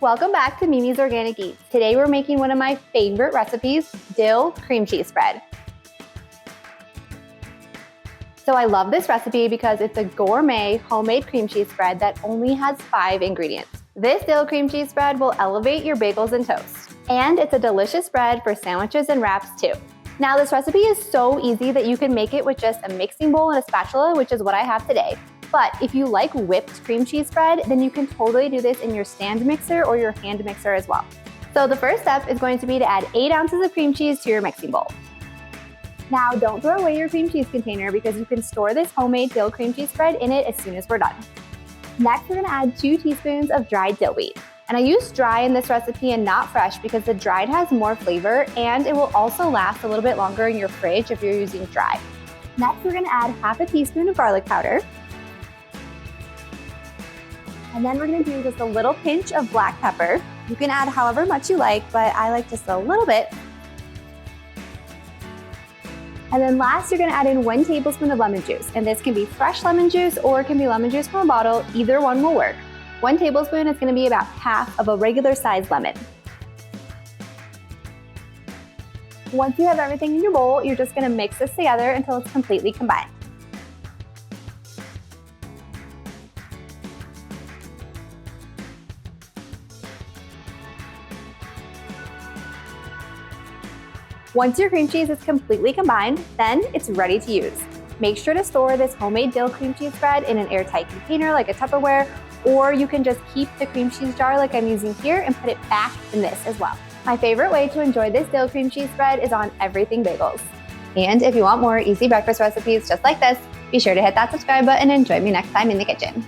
Welcome back to Mimi's Organic Eats. Today we're making one of my favorite recipes, dill cream cheese spread. So I love this recipe because it's a gourmet homemade cream cheese spread that only has 5 ingredients. This dill cream cheese spread will elevate your bagels and toast. And it's a delicious spread for sandwiches and wraps too. Now this recipe is so easy that you can make it with just a mixing bowl and a spatula, which is what I have today. But if you like whipped cream cheese spread, then you can totally do this in your stand mixer or your hand mixer as well. So the first step is going to be to add 8 ounces of cream cheese to your mixing bowl. Now don't throw away your cream cheese container because you can store this homemade dill cream cheese spread in it as soon as we're done. Next, we're gonna add 2 teaspoons of dried dill wheat. And I use dry in this recipe and not fresh because the dried has more flavor and it will also last a little bit longer in your fridge if you're using dry. Next, we're gonna add half a teaspoon of garlic powder. And then we're gonna do just a little pinch of black pepper. You can add however much you like, but I like just a little bit. And then last, you're gonna add in 1 tablespoon of lemon juice. And this can be fresh lemon juice or it can be lemon juice from a bottle. Either one will work. 1 tablespoon is gonna be about half of a regular sized lemon. Once you have everything in your bowl, you're just gonna mix this together until it's completely combined. Once your cream cheese is completely combined, then it's ready to use. Make sure to store this homemade dill cream cheese spread in an airtight container like a Tupperware, or you can just keep the cream cheese jar like I'm using here and put it back in this as well. My favorite way to enjoy this dill cream cheese spread is on everything bagels. And if you want more easy breakfast recipes just like this, be sure to hit that subscribe button and join me next time in the kitchen.